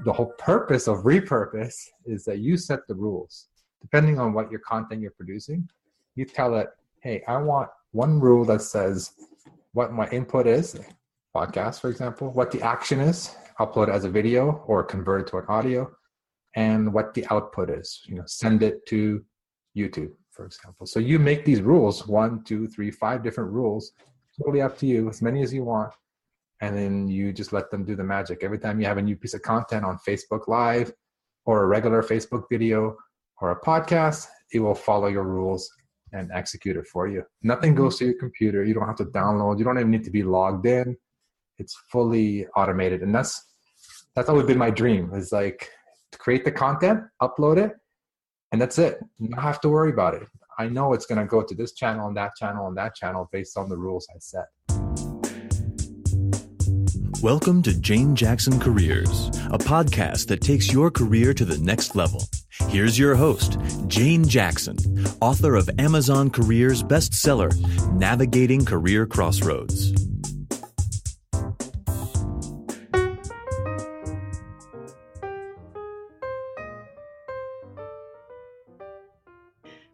the whole purpose of Repurpose is that you set the rules. Depending on what your content you're producing, you tell it, hey, I want one rule that says what my input is, podcast, for example, what the action is, upload it as a video or convert it to an audio, and what the output is, send it to YouTube, for example. So you make these rules, 1, 2, 3, 5 different rules, totally up to you, as many as you want. And then you just let them do the magic. Every time you have a new piece of content on Facebook Live or a regular Facebook video or a podcast, it will follow your rules and execute it for you. Nothing goes to your computer. You don't have to download. You don't even need to be logged in. It's fully automated. And that's always been my dream, is like to create the content, upload it, and that's it. You don't have to worry about it. I know it's going to go to this channel and that channel and that channel based on the rules I set. Welcome to Jane Jackson Careers, a podcast that takes your career to the next level. Here's your host, Jane Jackson, author of Amazon Careers bestseller, Navigating Career Crossroads.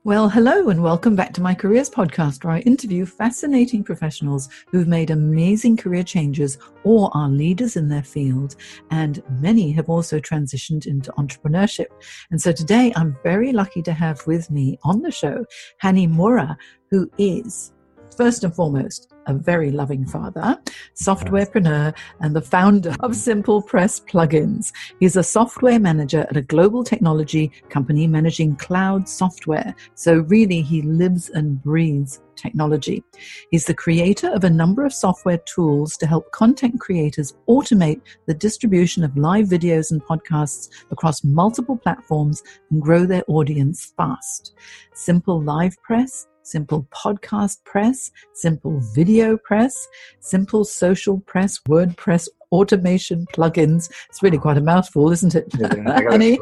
Well, hello and welcome back to my Careers podcast, where I interview fascinating professionals who've made amazing career changes or are leaders in their field, and many have also transitioned into entrepreneurship. And so today I'm very lucky to have with me on the show Hani Mourra, who is, first and foremost, a very loving father, softwarepreneur, and the founder of SimplePress plugins. He's a software manager at a global technology company managing cloud software. So really, he lives and breathes technology. He's the creator of a number of software tools to help content creators automate the distribution of live videos and podcasts across multiple platforms and grow their audience fast. SimpleLivePress, SimplePodcastPress, SimpleVideoPress, SimpleSocialPress, WordPress automation plugins. It's really quite a mouthful, isn't it, Honey?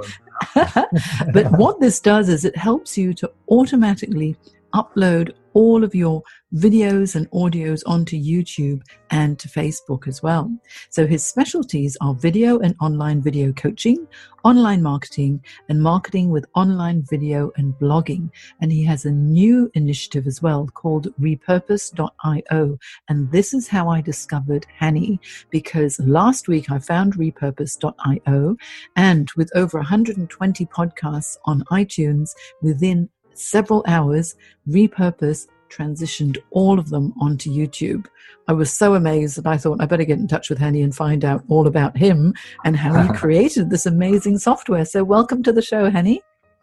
But what this does is it helps you to automatically upload all of your videos and audios onto YouTube and to Facebook as well. So his specialties are video and online video coaching, online marketing, and marketing with online video and blogging. And he has a new initiative as well called Repurpose.io. And this is how I discovered Hani, because last week I found Repurpose.io, and with over 120 podcasts on iTunes, within several hours, Repurpose transitioned all of them onto YouTube. I was so amazed that I thought I better get in touch with Hani and find out all about him and how he created this amazing software. So welcome to the show, Hani.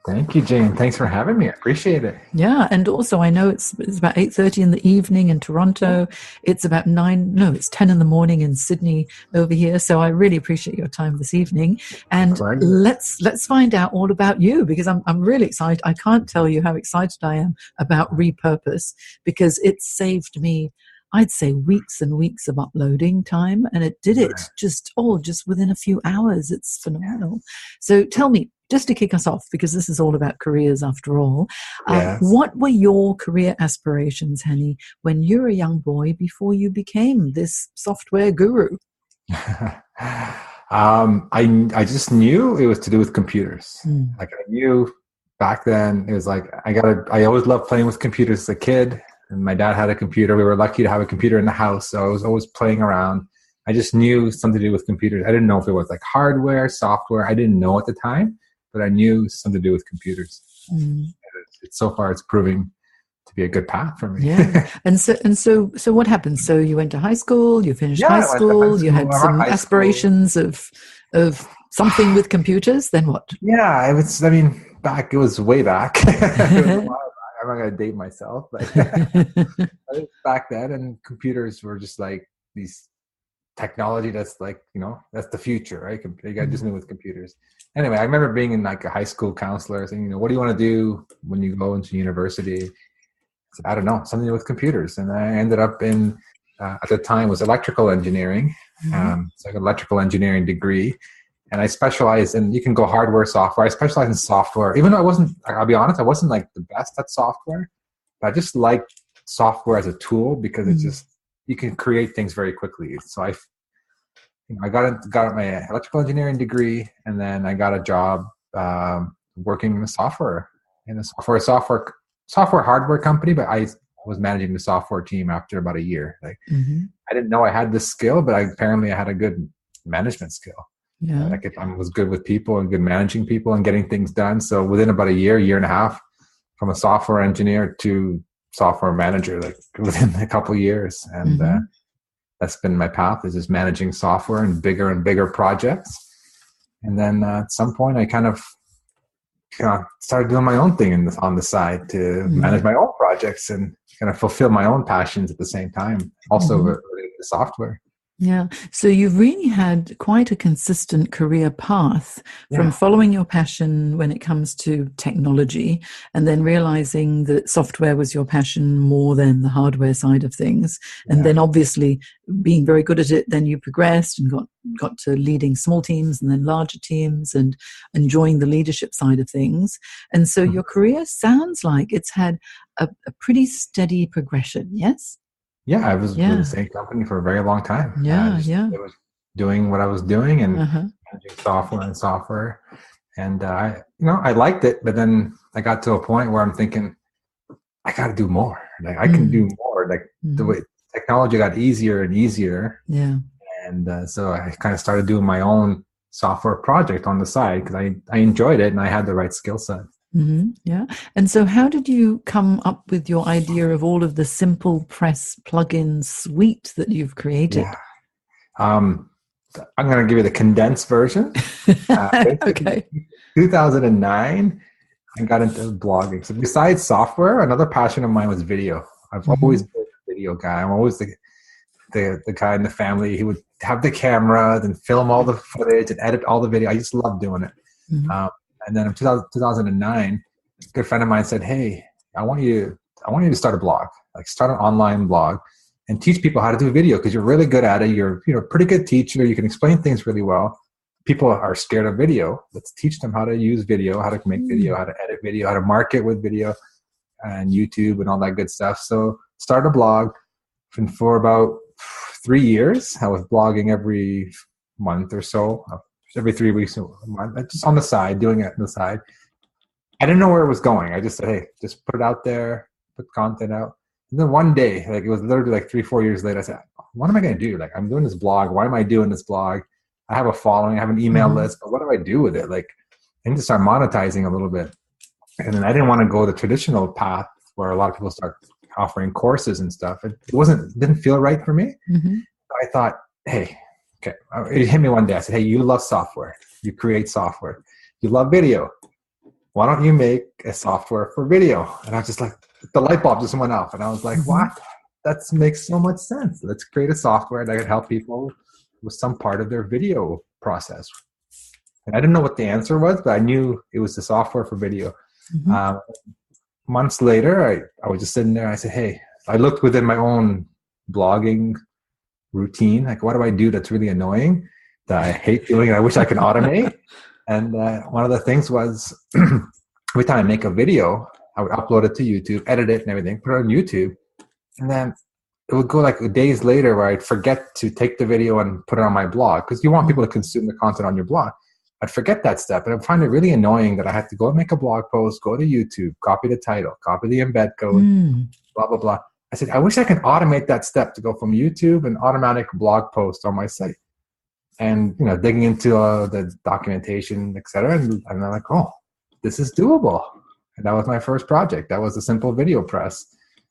Thank you, Jane. Thanks for having me. I appreciate it. Yeah, and also I know it's about 8:30 in the evening in Toronto. It's about 10 in the morning in Sydney over here. So I really appreciate your time this evening. And let's find out all about you, because I'm really excited. I can't tell you how excited I am about Repurpose, because it saved me, I'd say, weeks and weeks of uploading time, and it did it just within a few hours. It's phenomenal. So tell me, just to kick us off, because this is all about careers after all, what were your career aspirations, Hani, when you were a young boy before you became this software guru? I just knew it was to do with computers. Like I knew back then, it was like, I always loved playing with computers as a kid. And my dad had a computer. We were lucky to have a computer in the house, so I was always playing around. I just knew something to do with computers. I didn't know if it was like hardware, software. I didn't know at the time, but I knew something to do with computers. So far, it's proving to be a good path for me. Yeah. And so what happened? So you went to high school. You finished high school. You had some aspirations of something with computers. Then what? Yeah, it was way back. It was a while back. I'm not going to date myself, but back then, and computers were just like these technology that's like, that's the future, right? You got just knew with computers. Anyway, I remember being in like a high school counselor saying, what do you want to do when you go into university? I said, I don't know, something to do with computers. And I ended up in, at the time, was electrical engineering. So I got an electrical engineering degree. And I specialize in, you can go hardware, software. I specialize in software. Even though I'll be honest, I wasn't like the best at software. But I just like software as a tool because it's just, you can create things very quickly. So I got my electrical engineering degree, and then I got a job working in software hardware company, but I was managing the software team after about a year. Like, I didn't know I had this skill, but apparently I had a good management skill. Yeah. I was good with people and good managing people and getting things done. So within about a year and a half, from a software engineer to software manager, like within a couple of years. And that's been my path, is just managing software and bigger projects. And then at some point I kind of started doing my own thing on the side to manage my own projects and kind of fulfill my own passions at the same time, also related to software. Yeah. So you've really had quite a consistent career path from following your passion when it comes to technology, and then realizing that software was your passion more than the hardware side of things. And then obviously being very good at it, then you progressed and got to leading small teams and then larger teams and enjoying the leadership side of things. And so your career sounds like it's had a pretty steady progression. Yes? Yeah, I was with the same company for a very long time. I was doing what I was doing and managing software. And I liked it, but then I got to a point where I'm thinking, I got to do more. Like I can do more. Like the way technology got easier and easier. Yeah. And so I kind of started doing my own software project on the side because I enjoyed it and I had the right skill set. Yeah. And so how did you come up with your idea of all of the SimplePress plugin suite that you've created? Yeah. I'm going to give you the condensed version. Okay. 2009, I got into blogging. So besides software, another passion of mine was video. I've always been a video guy. I'm always the guy in the family who would have the camera, then film all the footage and edit all the video. I just love doing it. And then in 2009, a good friend of mine said, "Hey, I want you to start a blog, like start an online blog and teach people how to do video because you're really good at it. You're a pretty good teacher. You can explain things really well. People are scared of video. Let's teach them how to use video, how to make video, how to edit video, how to market with video and YouTube and all that good stuff." So start a blog. And for about 3 years, I was blogging every month or so. Every 3 weeks a month, just on the side, doing it on the side. I didn't know where it was going. I just said, hey, just put it out there, put content out. And then one day, like it was literally like 3-4 years later, I said, what am I going to do? Like I'm doing this blog. Why am I doing this blog? I have a following, I have an email list, but what do I do with it? Like I need to start monetizing a little bit. And then I didn't want to go the traditional path where a lot of people start offering courses and stuff. It didn't feel right for me. I thought, hey, okay, it hit me one day. I said, hey, you love software. You create software. You love video. Why don't you make a software for video? And I was just like, the light bulb just went off. And I was like, what? That makes so much sense. Let's create a software that could help people with some part of their video process. And I didn't know what the answer was, but I knew it was the software for video. Months later, I was just sitting there. And I said, hey, I looked within my own blogging routine, like what do I do that's really annoying that I hate doing and I wish I could automate. And one of the things was every time I make a video, I would upload it to YouTube, edit it and everything, put it on YouTube, and then it would go like days later where I'd forget to take the video and put it on my blog because you want people to consume the content on your blog. I'd forget that step and I'd find it really annoying that I had to go and make a blog post, go to YouTube, copy the title, copy the embed code, blah blah blah. I said, I wish I could automate that step to go from YouTube and automatic blog post on my site. And, digging into the documentation, et cetera. And I'm like, oh, this is doable. And that was my first project. That was the SimpleVideoPress.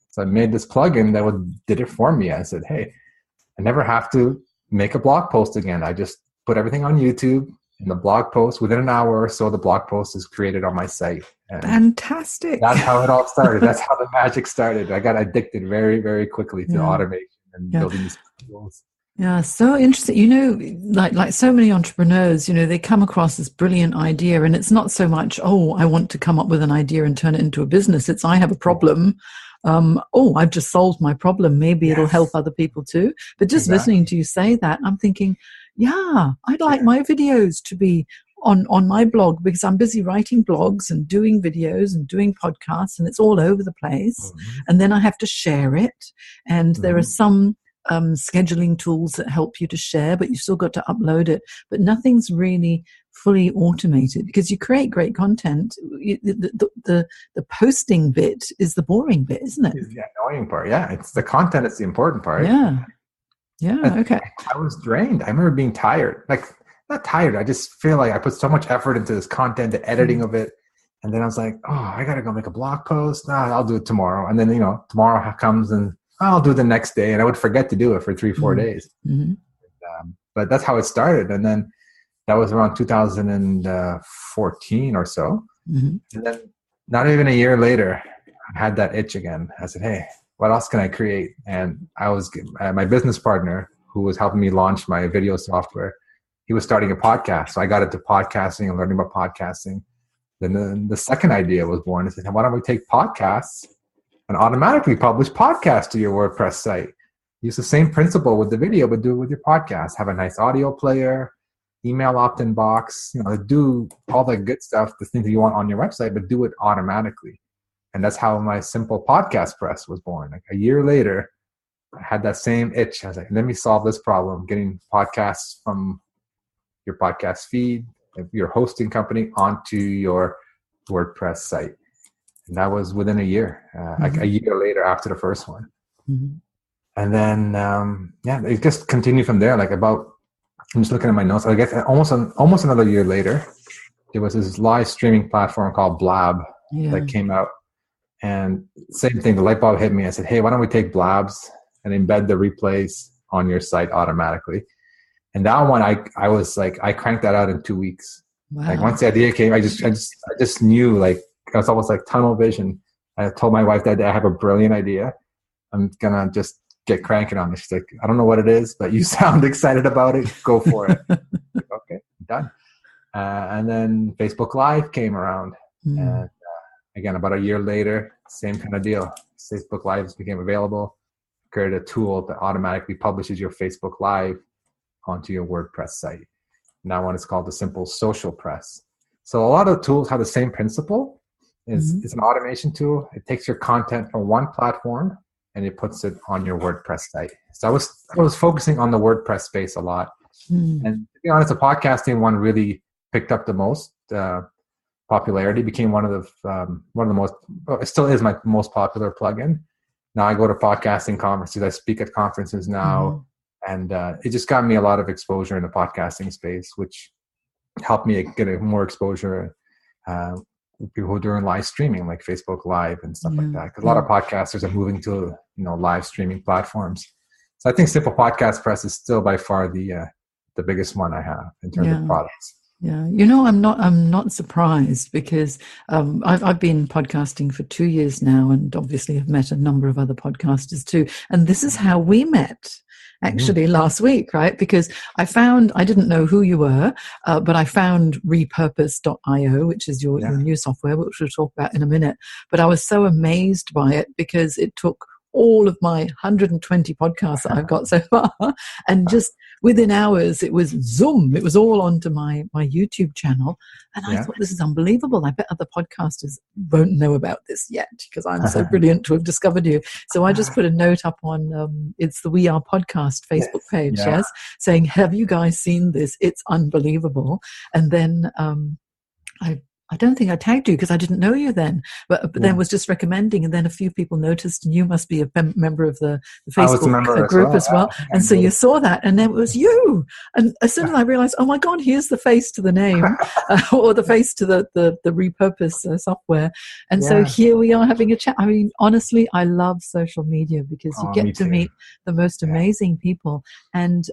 So I made this plugin that did it for me. I said, hey, I never have to make a blog post again. I just put everything on YouTube. And the blog post, within an hour or so, the blog post is created on my site. And fantastic. That's how it all started. That's how the magic started. I got addicted very, very quickly to automation and building these tools. Yeah, so interesting. Like so many entrepreneurs, they come across this brilliant idea and it's not so much, oh, I want to come up with an idea and turn it into a business. It's I have a problem. I've just solved my problem. Maybe it'll help other people too. But just listening to you say that, I'm thinking, yeah, I'd like my videos to be on my blog because I'm busy writing blogs and doing videos and doing podcasts and it's all over the place. And then I have to share it. And there are some scheduling tools that help you to share, but you've still got to upload it. But nothing's really fully automated because you create great content. The posting bit is the boring bit, isn't it? It's the annoying part. Yeah, it's the content. It's the important part. Yeah. Okay. I was drained. I remember being tired. Like, not tired. I just feel like I put so much effort into this content, the editing of it. And then I was like, oh, I got to go make a blog post. Nah, I'll do it tomorrow. And then, tomorrow comes and I'll do it the next day. And I would forget to do it for 3-4 days. Mm-hmm. But that's how it started. And then that was around 2014 or so. Mm-hmm. And then not even a year later, I had that itch again. I said, hey, what else can I create? And I was my business partner who was helping me launch my video software. He was starting a podcast. So I got into podcasting and learning about podcasting. Then the second idea was born. I said, why don't we take podcasts and automatically publish podcasts to your WordPress site? Use the same principle with the video, but do it with your podcast. Have a nice audio player, email opt-in box, do all the good stuff, the things that you want on your website, but do it automatically. And that's how my SimplePodcastPress was born. Like a year later, I had that same itch. I was like, let me solve this problem, getting podcasts from your podcast feed, your hosting company onto your WordPress site. And that was within a year, like a year later after the first one. Mm-hmm. And then, it just continued from there. Like I'm just looking at my notes. I guess almost another year later, there was this live streaming platform called Blab that came out. And same thing, the light bulb hit me. I said, hey, why don't we take Blabs and embed the replays on your site automatically? And that one, I was like, I cranked that out in 2 weeks. Wow. Like once the idea came, I just knew, like, it was almost like tunnel vision. I told my wife that day, I have a brilliant idea. I'm gonna just get cranking on it. She's like, I don't know what it is, but you sound excited about it. Go for it. Okay, done. And then Facebook Live came around. And again, about a year later, same kind of deal. Facebook Live became available. Created a tool that automatically publishes your Facebook Live onto your WordPress site. That one is called the SimpleSocialPress. So a lot of tools have the same principle. It's an automation tool. It takes your content from one platform and it puts it on your WordPress site. So I was focusing on the WordPress space a lot. And to be honest, the podcasting one really picked up the most popularity. Became one of the most. Well, it still is my most popular plugin. Now I go to podcasting conferences. I speak at conferences now, and it just got me a lot of exposure in the podcasting space, which helped me get more exposure. People who are doing live streaming like Facebook Live and stuff like that. Because a lot of podcasters are moving to live streaming platforms. So I think SimplePodcastPress is still by far the biggest one I have in terms of products. Yeah, I'm not surprised because I've been podcasting for 2 years now, and obviously have met a number of other podcasters too. And this is how we met. Actually, last week, right? Because I didn't know who you were, but I found Repurpose.io, which is your new software, which we'll talk about in a minute. But I was so amazed by it because it took all of my 120 podcasts that I've got so far, and just within hours, it was zoom. It was all onto my YouTube channel. And I thought, this is unbelievable. I bet other podcasters won't know about this yet because I'm so brilliant to have discovered you. So I just put a note up on, it's the We Are Podcast Facebook page, saying, have you guys seen this? It's unbelievable. And then I don't think I tagged you because I didn't know you then, but then was just recommending, and then a few people noticed, and you must be a member of the Facebook group as well. And so you saw that, and then it was you. And as soon as I realized, oh my God, here's the face to the name, or the face to the Repurpose software. And so here we are having a chat. I mean, honestly, I love social media because you get to meet the most amazing people, and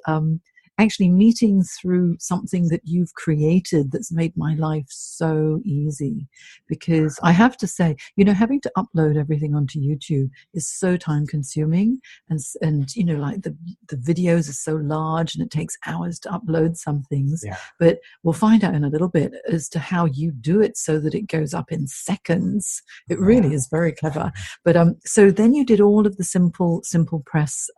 actually meeting through something that you've created that's made my life so easy. Because I have to say, having to upload everything onto YouTube is so time consuming, and like the videos are so large and it takes hours to upload some things. But we'll find out in a little bit as to how you do it so that it goes up in seconds. It really is very clever. But so then you did all of the SimplePress,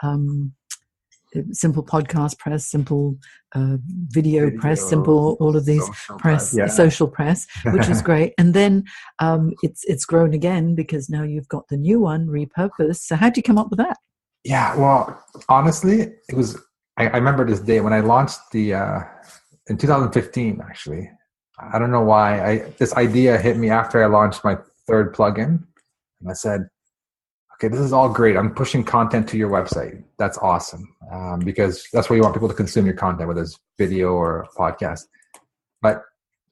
SimplePodcastPress, SimpleVideoPress, all of these SocialPress, which is great. And then it's grown again because now you've got the new one, Repurpose. So how did you come up with that? Yeah, well, honestly, it was, I remember this day when I launched in 2015, actually. I don't know why. This idea hit me after I launched my third plugin. And I said, okay, this is all great. I'm pushing content to your website. That's awesome. Because that's where you want people to consume your content, whether it's video or podcast. But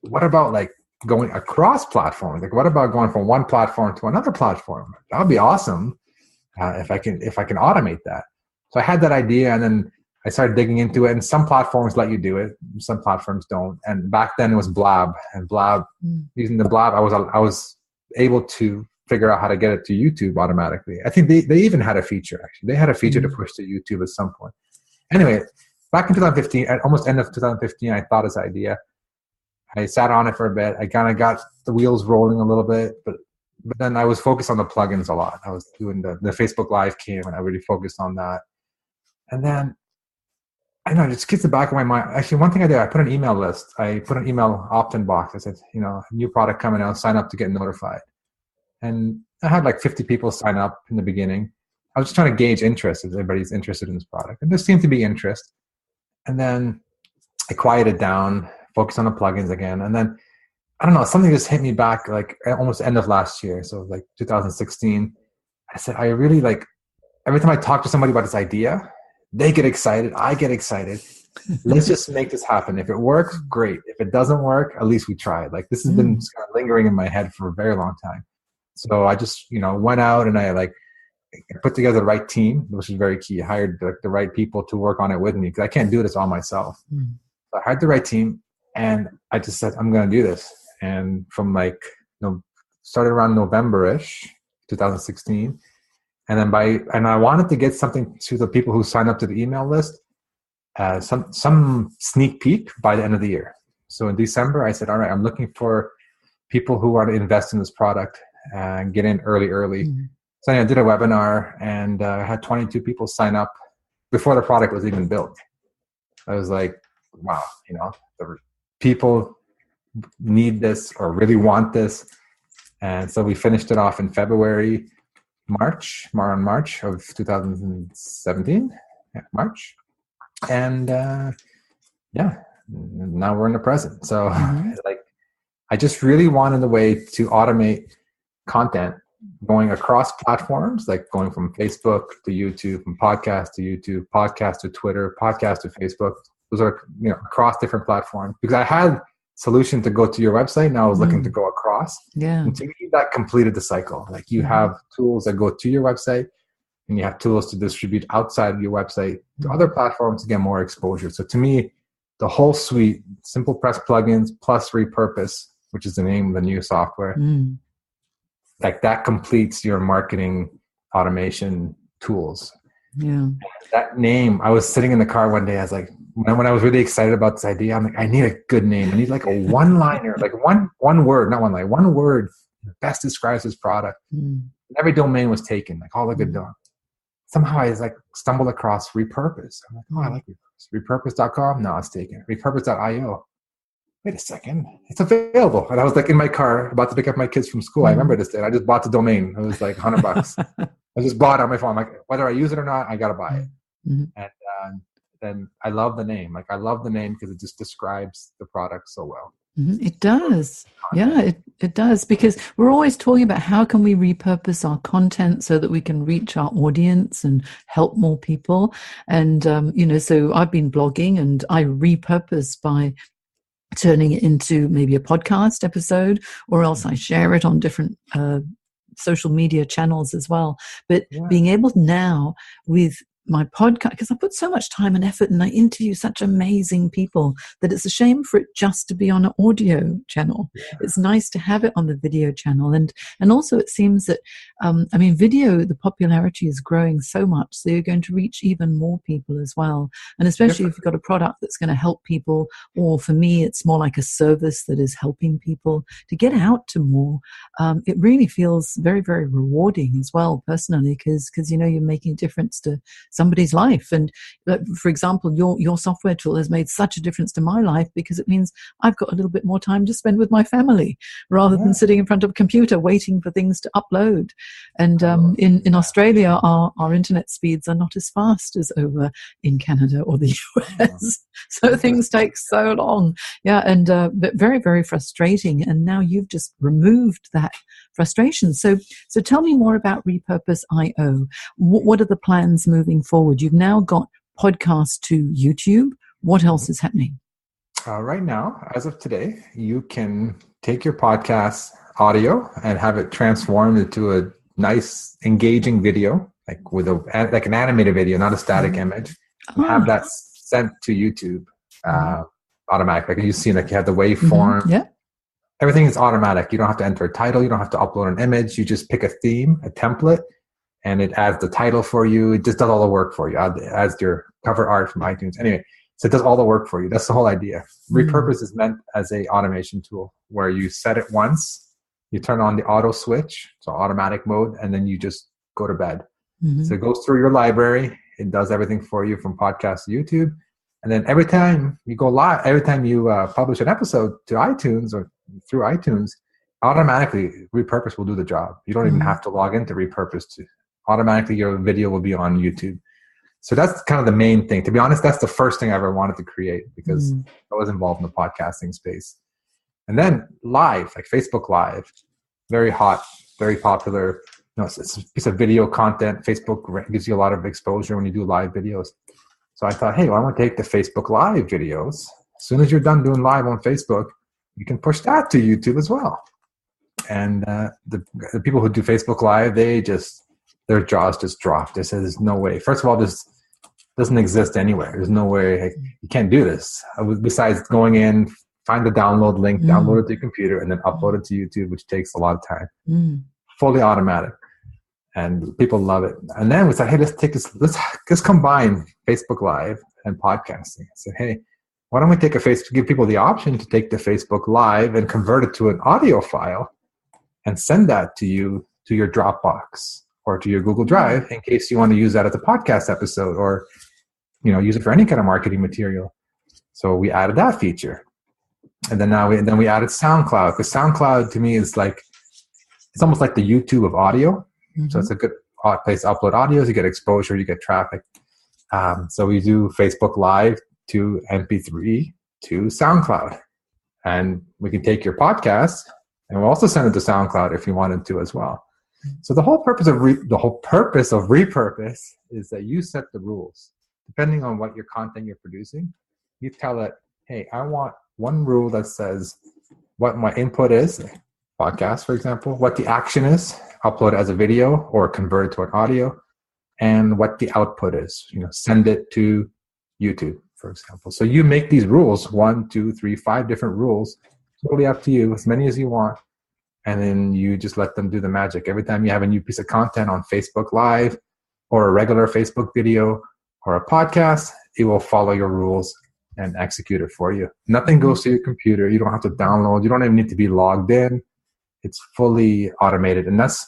what about like going across platforms? Like, what about going from one platform to another platform? That would be awesome if I can automate that. So I had that idea, and then I started digging into it. And some platforms let you do it, some platforms don't. And back then it was Blab, and using the Blab, I was able to figure out how to get it to YouTube automatically. I think they even had a feature. Actually, they had a feature to push to YouTube at some point. Anyway, back in 2015, at almost end of 2015, I thought this idea. I sat on it for a bit. I kind of got the wheels rolling a little bit, but then I was focused on the plugins a lot. I was doing the Facebook Live came, and I really focused on that. And then, I know, it just gets the back of my mind. Actually, one thing I did, I put an email list. I put an email opt-in box. I said, new product coming out, sign up to get notified. And I had like 50 people sign up in the beginning. I was just trying to gauge interest, if everybody's interested in this product. And there seemed to be interest. And then I quieted down, focused on the plugins again. And then, I don't know, something just hit me back like almost end of last year. So like 2016, I said, I really like, every time I talk to somebody about this idea, they get excited. I get excited. Let's just make this happen. If it works, great. If it doesn't work, at least we tried. Like this has been kind of lingering in my head for a very long time. So I just, went out and I put together the right team, which is very key. I hired the right people to work on it with me because I can't do this all myself. So I hired the right team, and I just said, I'm going to do this. And from started around November-ish, 2016. And then and I wanted to get something to the people who signed up to the email list, some sneak peek by the end of the year. So in December, I said, all right, I'm looking for people who want to invest in this product and get in early. So I did a webinar, and I had 22 people sign up before the product was even built. I was like, wow, the people need this or really want this. And so we finished it off in March of 2017, March. And now we're in the present. So I just really wanted a way to automate content going across platforms, like going from Facebook to YouTube, from podcast to YouTube, podcast to Twitter, podcast to Facebook. Those are across different platforms, because I had solution to go to your website. Now I was looking to go across. Yeah. And to me, that completed the cycle. Like you have tools that go to your website, and you have tools to distribute outside your website to other platforms to get more exposure. So to me, the whole suite, SimplePress plugins plus Repurpose, which is the name of the new software, like that completes your marketing automation tools. Yeah. That name, I was sitting in the car one day, I was like, when I was really excited about this idea, I'm like, I need a good name. I need like a one-liner, like one word, not one line, one word that best describes this product. And every domain was taken, like all the good domains. Somehow I stumbled across Repurpose. I'm like, oh, I like Repurpose. Repurpose.com? No, it's taken. Repurpose.io. Wait a second, it's available. And I was like in my car about to pick up my kids from school. I remember this day. I just bought the domain. It was like $100. I just bought it on my phone. Like, whether I use it or not, I got to buy it. And then I love the name. Like I love the name because it just describes the product so well. It does. Yeah, it does. Because we're always talking about how can we repurpose our content so that we can reach our audience and help more people. And, so I've been blogging, and I repurpose by turning it into maybe a podcast episode, or else I share it on different social media channels as well. But being able now with my podcast, because I put so much time and effort and I interview such amazing people that it's a shame for it just to be on an audio channel. It's nice to have it on the video channel. And also it seems that, video, the popularity is growing so much, so you're going to reach even more people as well. And especially if you've got a product that's going to help people, or for me, it's more like a service that is helping people to get out to more. It really feels very, very rewarding as well, personally, because you're making a difference to somebody's life. And for example, your software tool has made such a difference to my life because it means I've got a little bit more time to spend with my family rather than sitting in front of a computer waiting for things to upload. And in Australia, our internet speeds are not as fast as over in Canada or the US. So things take so long. Yeah, and but very, very frustrating. And now you've just removed that frustration. So tell me more about Repurpose.io. What are the plans moving forward? You've now got podcasts to YouTube. What else is happening? Right now, as of today, you can take your podcast audio and have it transformed into a nice, engaging video, like with like an animated video, not a static image. And have that sent to YouTube automatically. Like you see, like you have the waveform. Yeah. Everything is automatic. You don't have to enter a title. You don't have to upload an image. You just pick a theme, a template, and it adds the title for you. It just does all the work for you. Adds your cover art from iTunes. Anyway, so it does all the work for you. That's the whole idea. Repurpose is meant as a automation tool where you set it once, you turn on the auto switch, so automatic mode, and then you just go to bed. So it goes through your library. It does everything for you from podcast to YouTube. And then every time you go live, every time you publish an episode to iTunes or through iTunes, automatically Repurpose will do the job. You don't even have to log into Repurpose. Automatically your video will be on YouTube. So that's kind of the main thing. To be honest, that's the first thing I ever wanted to create because I was involved in the podcasting space. And then live, like Facebook Live, very hot, very popular. It's a piece of video content. Facebook gives you a lot of exposure when you do live videos. So I thought, hey, well, I want to take the Facebook Live videos. As soon as you're done doing live on Facebook, you can push that to YouTube as well. And the people who do Facebook Live, their jaws just dropped. They said, there's no way. First of all, this doesn't exist anywhere. There's no way. You can't do this. Besides going in, find the download link, download it to your computer, and then upload it to YouTube, which takes a lot of time. Fully automatic. And people love it. And then we said, hey, let's combine Facebook Live and podcasting. I said, hey, why don't we give people the option to take the Facebook Live and convert it to an audio file and send that to you, to your Dropbox or to your Google Drive in case you want to use that as a podcast episode or, use it for any kind of marketing material. So we added that feature. And then we added SoundCloud, because SoundCloud to me is it's almost like the YouTube of audio. So it's a good place to upload audios. You get exposure, you get traffic. So we do Facebook Live to MP3 to SoundCloud. And we can take your podcast and we'll also send it to SoundCloud if you wanted to as well. So the whole purpose of Repurpose is that you set the rules. Depending on what your content you're producing, you tell it, hey, I want one rule that says what my input is, podcast, for example, what the action is, upload it as a video or convert it to an audio, and what the output is, send it to YouTube, for example. So you make these rules, 1, 2, 3, 5 different rules, totally up to you, as many as you want, and then you just let them do the magic. Every time you have a new piece of content on Facebook Live or a regular Facebook video or a podcast, it will follow your rules and execute it for you. Nothing goes to your computer. You don't have to download. You don't even need to be logged in. It's fully automated. And that's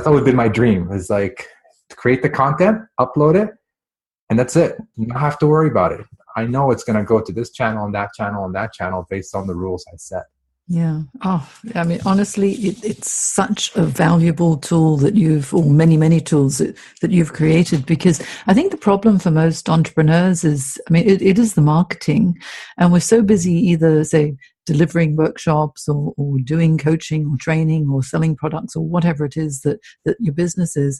always been my dream, is to create the content, upload it, and that's it. You don't have to worry about it. I know it's going to go to this channel and that channel and that channel based on the rules I set. Yeah. Oh, I mean, honestly, it's such a valuable tool that many tools that you've created, because I think the problem for most entrepreneurs is, it is the marketing, and we're so busy either, say, delivering workshops or doing coaching or training or selling products or whatever it is that your business is.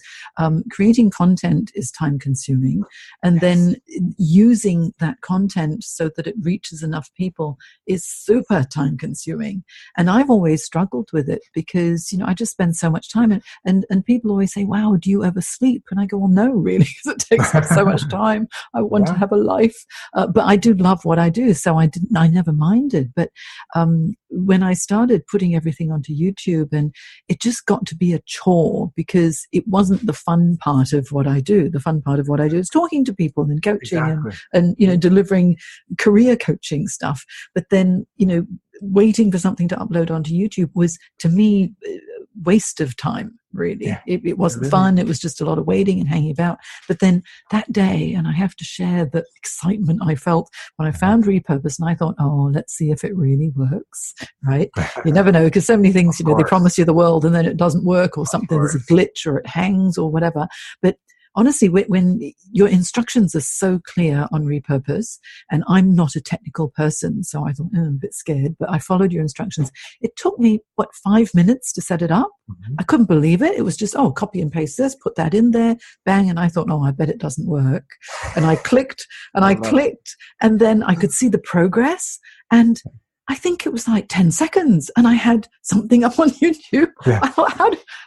Creating content is time consuming, and then using that content so that it reaches enough people is super time consuming. And I've always struggled with it because, I just spend so much time and people always say, wow, do you ever sleep? And I go, well, no, really, because it takes up so much time. I want to have a life, but I do love what I do. So I never minded. But when I started putting everything onto YouTube, and it just got to be a chore because it wasn't the fun part of what I do. The fun part of what I do is talking to people and coaching and delivering career coaching stuff. But then, waiting for something to upload onto YouTube was, to me, waste of time, really. Yeah. It wasn't fun. It was just a lot of waiting and hanging about. But then that day, and I have to share the excitement I felt when I found Repurpose, and I thought, oh, let's see if it really works, right? You never know, because so many things, they promise you the world and then it doesn't work, or something, there's a glitch, or it hangs, or whatever. But honestly, when your instructions are so clear on Repurpose, and I'm not a technical person, so I thought, I'm a bit scared, but I followed your instructions. It took me, 5 minutes to set it up? Mm-hmm. I couldn't believe it. It was just, copy and paste this, put that in there, bang, and I thought, I bet it doesn't work. And I clicked, and then I could see the progress, and I think it was like 10 seconds and I had something up on YouTube. Yeah. I thought,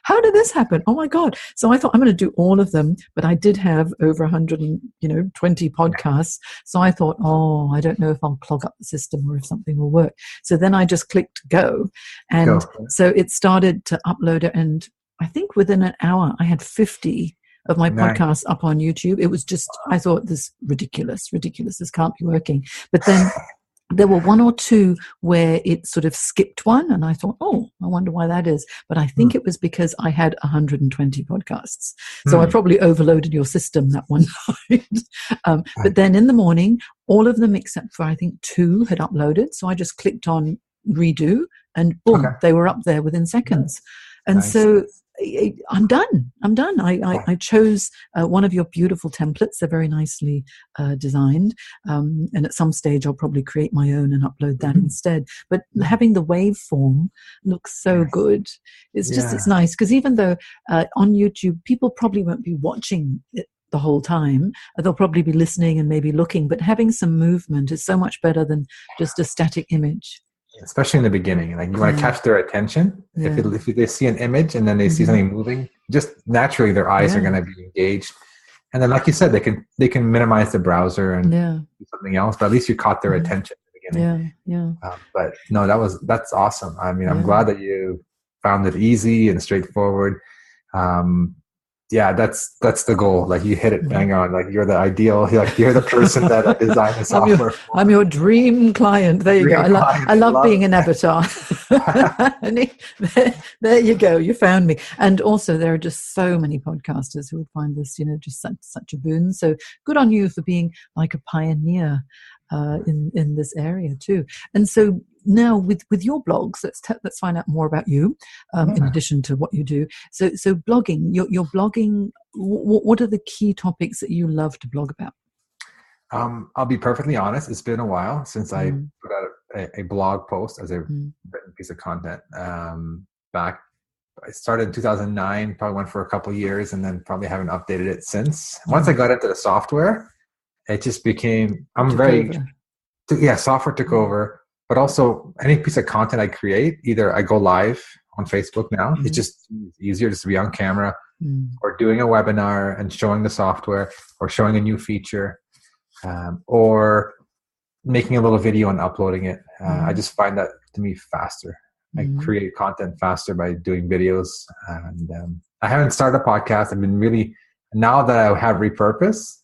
how did this happen? Oh my God. So I thought, I'm going to do all of them, but I did have over 120 podcasts. So I thought, I don't know if I'll clog up the system or if something will work. So then I just clicked go. And so it started to upload it. And I think within an hour, I had 50 of my podcasts up on YouTube. It was just, I thought, this ridiculous. This can't be working. But then there were one or two where it sort of skipped one, and I thought, I wonder why that is. But I think it was because I had 120 podcasts. So I probably overloaded your system that one night. But then in the morning, all of them except for, I think, 2 had uploaded. So I just clicked on redo, and boom, they were up there within seconds. And so I'm done. I chose one of your beautiful templates. They're very nicely designed. And at some stage, I'll probably create my own and upload that instead. But having the waveform looks so good. It's just, it's nice. Because even though on YouTube, people probably won't be watching it the whole time, they'll probably be listening and maybe looking. But having some movement is so much better than just a static image. Especially in the beginning, like you want to catch their attention. If they see an image and then they see something moving, just naturally their eyes are going to be engaged. And then, like you said, they can minimize the browser and do something else. But at least you caught their attention in the beginning. But no, that's awesome. I mean, I'm glad that you found it easy and straightforward. That's the goal. Like you hit it bang on. Like you're the ideal. Like you're the person that designed the software. I'm your dream client. There you go. I love being an avatar. There you go. You found me. And also, there are just so many podcasters who would find this, just such a boon. So good on you for being like a pioneer in this area too. And so now with your blogs, let's find out more about you in addition to what you do. So blogging, you're blogging. What are the key topics that you love to blog about? I'll be perfectly honest. It's been a while since I put out a blog post as a written piece of content. Back, I started in 2009. Probably went for a couple of years, and then probably haven't updated it since. Once I got into the software, it just became. Software took over. But also, any piece of content I create, either I go live on Facebook now. It's just easier just to be on camera, or doing a webinar and showing the software, or showing a new feature, or making a little video and uploading it. I just find that, to me, faster. I create content faster by doing videos. And I haven't started a podcast. I've been really, now that I have Repurpose,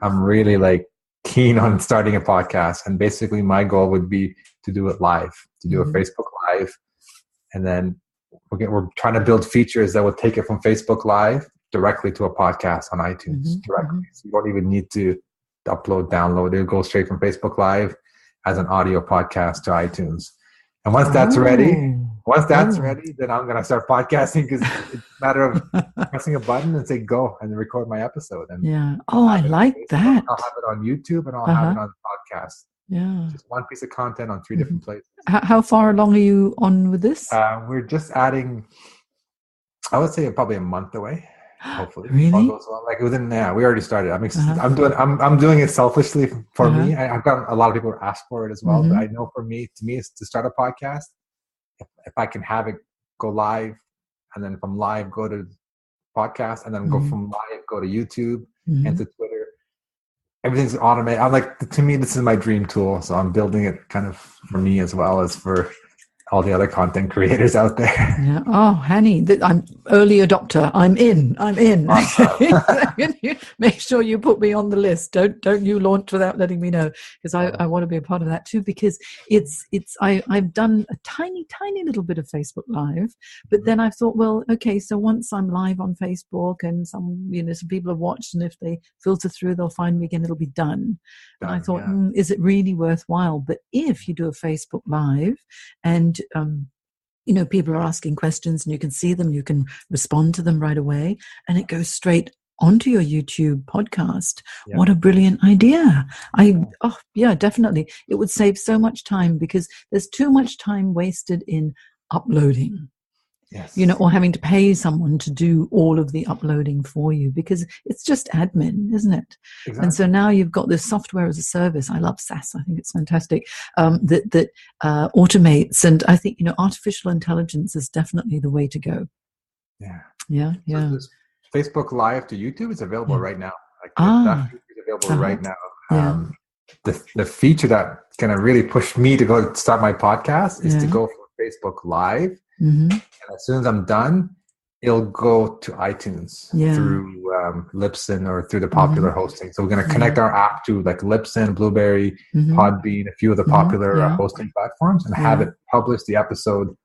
I'm really keen on starting a podcast. And basically my goal would be to do it live, to do a Facebook Live. And then we're trying to build features that will take it from Facebook Live directly to a podcast on iTunes directly. So you don't even need to upload, download. It'll go straight from Facebook Live as an audio podcast to iTunes. And once that's ready, then I'm going to start podcasting, because it's a matter of pressing a button and say go and record my episode. And I like that. I'll have it on YouTube and I'll have it on the podcast. Yeah. Just one piece of content on 3 different places. How far along are you on with this? We're just adding, I would say probably a month away. Hopefully. Really? Well. We already started. I'm doing it selfishly for me. I've got a lot of people who ask for it as well. But I know to me, it's to start a podcast. If I can have it go live, and then from live go to podcast, and then go from live go to YouTube and to Twitter. Everything's automated. I'm to me, this is my dream tool. So I'm building it kind of for me as well as for all the other content creators out there. Yeah. Oh, Hani, I'm early adopter. I'm in. Can you make sure you put me on the list? Don't you launch without letting me know, because I want to be a part of that too. Because I've done a tiny little bit of Facebook Live, but then I thought, well, okay, so once I'm live on Facebook and some people have watched, and if they filter through, they'll find me again. It'll be done. And I thought, is it really worthwhile? But if you do a Facebook Live and people are asking questions and you can see them, you can respond to them right away, and it goes straight onto your YouTube podcast. Yeah. What a brilliant idea. Definitely. It would save so much time, because there's too much time wasted in uploading. Yes. Or having to pay someone to do all of the uploading for you, because it's just admin, isn't it? Exactly. And so now you've got this software as a service. I love SaaS. I think it's fantastic. That automates, and I think artificial intelligence is definitely the way to go. Yeah. So Facebook Live to YouTube is available right now. That feature is available right now. The feature that kind of really pushed me to go start my podcast is to go for Facebook Live. Mm-hmm. And as soon as I'm done, it'll go to iTunes through Libsyn or through the popular hosting. So we're going to connect our app to like Libsyn, Blueberry, Podbean, a few of the popular hosting platforms, and have it publish the episode.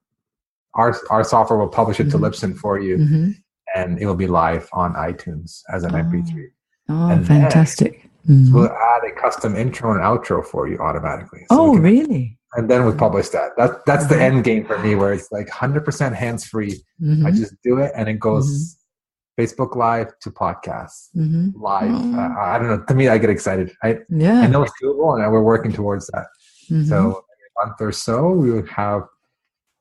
Our software will publish it to Libsyn for you, and it will be live on iTunes as an MP3. Oh, and fantastic. We'll add a custom intro and outro for you automatically. So really? And then we publish that. That's the end game for me, where it's like 100% hands-free. I just do it, and it goes Facebook Live to podcasts live. I don't know. To me, I get excited. I know it's doable, and we're working towards that. So in a month or so, we would have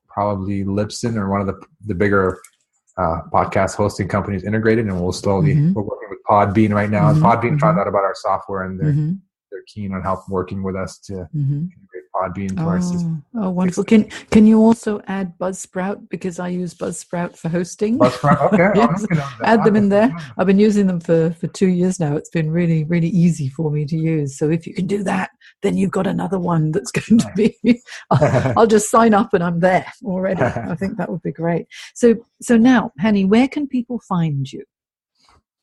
probably Libsyn or one of the bigger podcast hosting companies integrated, and we'll slowly. We're working with Podbean right now. Podbean found out about our software, and they're keen on working with us to integrate Podbean to our system. Oh, wonderful. Can you also add Buzzsprout? Because I use Buzzsprout for hosting. Buzzsprout, okay. Yes. Add them in there. I've been using them for 2 years now. It's been really, really easy for me to use. So if you can do that, then you've got another one that's going to be, I'll just sign up and I'm there already. I think that would be great. So now, Hani, where can people find you?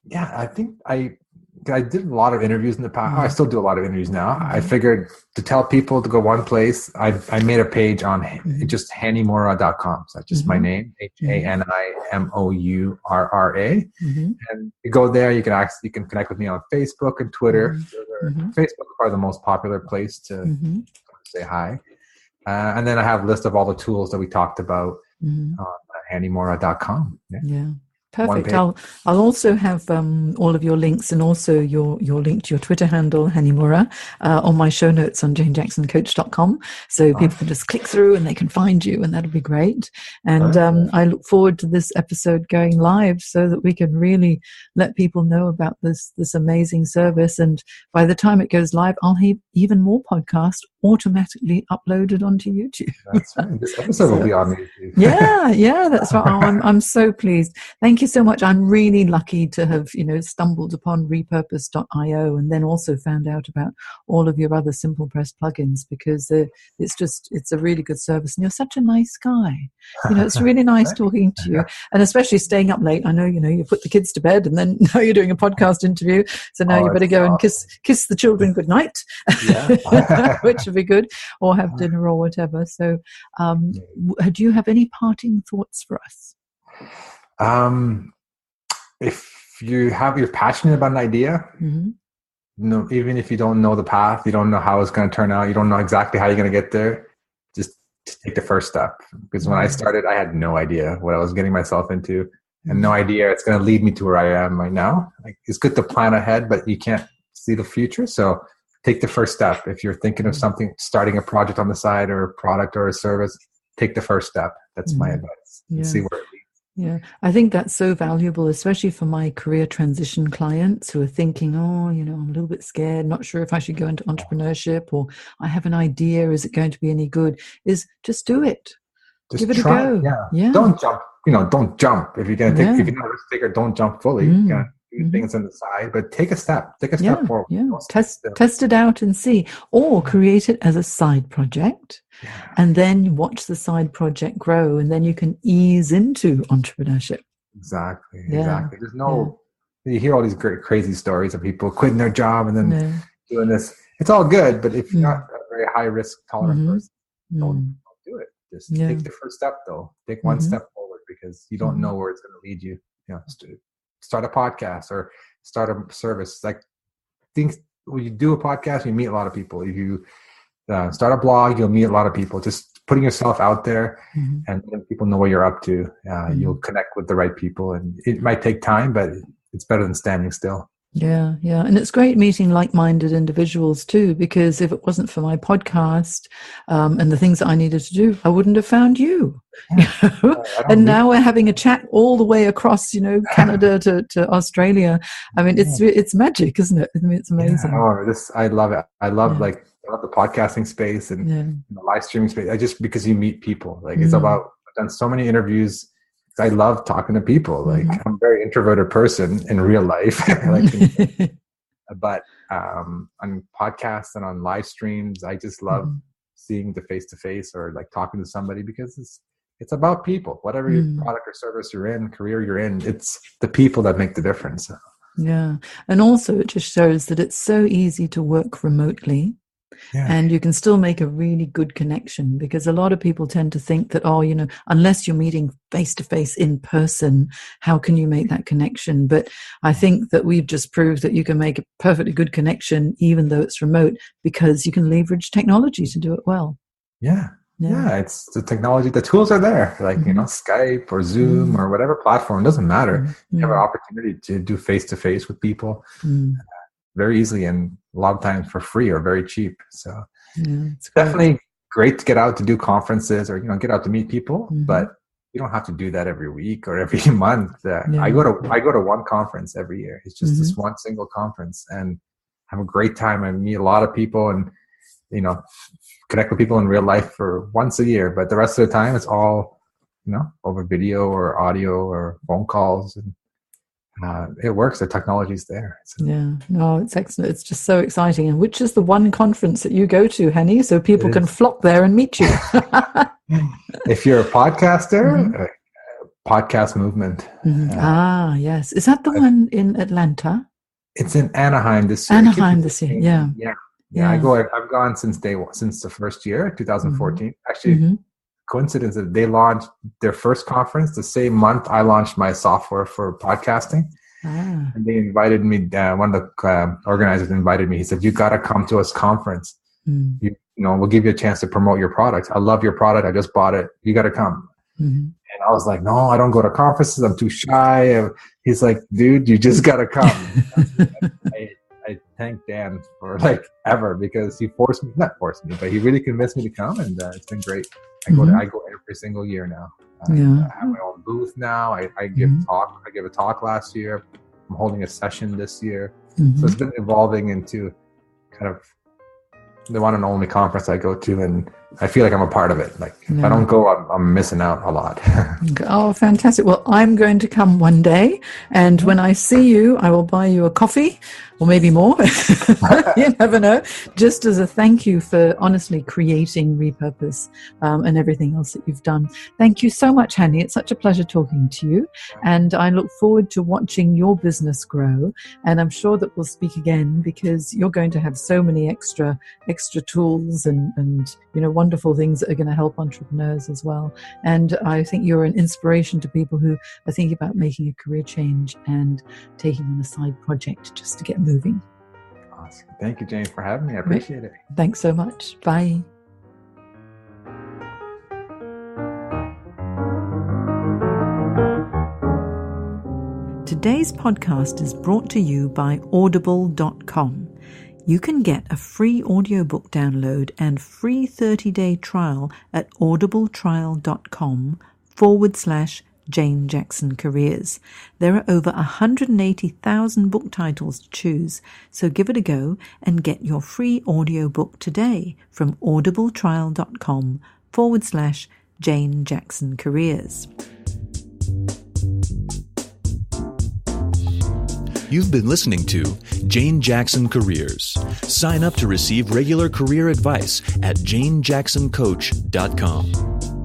Yeah, I think I did a lot of interviews in the past. I still do a lot of interviews now. I figured to tell people to go one place, I made a page on just HaniMourra.com. So that's just my name, HANIMOURRA. And you go there, you can connect with me on Facebook and Twitter. Facebook is probably the most popular place to say hi. And then I have a list of all the tools that we talked about on HaniMourra.com. Yeah. Perfect. I'll also have all of your links, and also your link to your Twitter handle, Hani Mourra, on my show notes on janejacksoncoach.com. So people can just click through and they can find you, and that'll be great. And I look forward to this episode going live so that we can really let people know about this amazing service. And by the time it goes live, I'll have even more podcasts automatically uploaded onto YouTube. That's right. This episode will be on YouTube. Yeah, that's right. I'm so pleased. Thank you so much. I'm really lucky to have, stumbled upon Repurpose.io, and then also found out about all of your other SimplePress plugins, because it's a really good service. And you're such a nice guy. It's really nice talking to you, and especially staying up late. I know, you put the kids to bed, and then now you're doing a podcast interview. So now you better go and kiss the children goodnight, which would be good, or have dinner or whatever. So do you have any parting thoughts for us? If you're passionate about an idea, even if you don't know the path, you don't know how it's going to turn out, you don't know exactly how you're going to get there, just take the first step. Because when I started, I had no idea what I was getting myself into, and no idea it's going to lead me to where I am right now. It's good to plan ahead, but you can't see the future. So take the first step. If you're thinking of something, starting a project on the side, or a product or a service, take the first step. That's my advice. And see where it leads. Yeah, I think that's so valuable, especially for my career transition clients who are thinking, I'm a little bit scared, not sure if I should go into entrepreneurship, or I have an idea, is it going to be any good? Is just do it. Just give it try, a go. Yeah. Don't jump. Don't jump. If you're going to if you're not a risk taker, don't jump fully. do things on the side, but take a step forward. Yeah. Test it out and see, or create it as a side project, and then watch the side project grow, and then you can ease into entrepreneurship. Exactly. There's no, you hear all these great, crazy stories of people quitting their job and then doing this. It's all good, but if you're not a very high risk tolerant person, don't do it. Just take the first step, though. Take one step forward, because you don't know where it's going to lead you. You know, start a podcast or start a service. Like, things, when you do a podcast, you meet a lot of people. If you start a blog, you'll meet a lot of people. Just putting yourself out there, and letting people know what you're up to. You'll connect with the right people, and it might take time, but it's better than standing still. Yeah. And it's great meeting like-minded individuals too, because if it wasn't for my podcast and the things that I needed to do, I wouldn't have found you. And now we're having a chat all the way across, Canada to Australia. I mean, it's magic, isn't it? I mean, it's amazing. I love it. I love the podcasting space and the live streaming space. Because you meet people. Like, it's about, I've done so many interviews. I love talking to people. Like, I'm a very introverted person in real life, but on podcasts and on live streams, I just love seeing the face-to-face, or like talking to somebody, because it's about people. Whatever your product or service you're in, career you're in, it's the people that make the difference. Yeah. And also, it just shows that it's so easy to work remotely. And you can still make a really good connection, because a lot of people tend to think that, unless you're meeting face to face in person, how can you make that connection? But I think that we've just proved that you can make a perfectly good connection, even though it's remote, because you can leverage technology to do it well. Yeah. It's the technology, the tools are there, like, Skype or Zoom or whatever platform, doesn't matter. You have an opportunity to do face to face with people. Very easily, and a lot of times for free or very cheap. So it's definitely great to get out to do conferences, or get out to meet people, but you don't have to do that every week or every month. I go to one conference every year. It's just this one single conference, and have a great time. I meet a lot of people, and connect with people in real life for once a year. But the rest of the time, it's all over video or audio or phone calls, and it works. The technology's there. It's excellent. It's just so exciting. And which is the one conference that you go to, Hani, so people can flock there and meet you? If you're a podcaster, Podcast Movement. Yes. Is that the one in Atlanta? It's in Anaheim this year. I've gone since the first year, 2014. Actually, coincidence that they launched their first conference the same month I launched my software for podcasting. And they invited me, one of the organizers invited me. He said, "You got to come to us conference. We'll give you a chance to promote your product. I love your product. I just bought it. You got to come." And I was like, "No, I don't go to conferences. I'm too shy." He's like, "Dude, you just got to come." I thank Dan for ever, because he not forced me, but he really convinced me to come, and it's been great. I go every single year now. I have my own booth now. I give talk. I gave a talk last year. I'm holding a session this year. So it's been evolving into kind of the one and only conference I go to, and I feel like I'm a part of it. If I don't go, I'm missing out a lot. Oh, fantastic. Well, I'm going to come one day, and when I see you, I will buy you a coffee, or maybe more. You never know. Just as a thank you for honestly creating Repurpose and everything else that you've done. Thank you so much, Hani. It's such a pleasure talking to you, and I look forward to watching your business grow, and I'm sure that we'll speak again, because you're going to have so many extra tools and wonderful things that are going to help entrepreneurs as well. And I think you're an inspiration to people who are thinking about making a career change and taking on a side project just to get moving. Awesome. Thank you, Jane, for having me. I appreciate it. Thanks so much. Bye. Today's podcast is brought to you by Audible.com. You can get a free audiobook download and free 30-day trial at audibletrial.com/Jane Jackson Careers. There are over 180,000 book titles to choose, so give it a go and get your free audiobook today from audibletrial.com/Jane Jackson Careers. You've been listening to Jane Jackson Careers. Sign up to receive regular career advice at janejacksoncoach.com.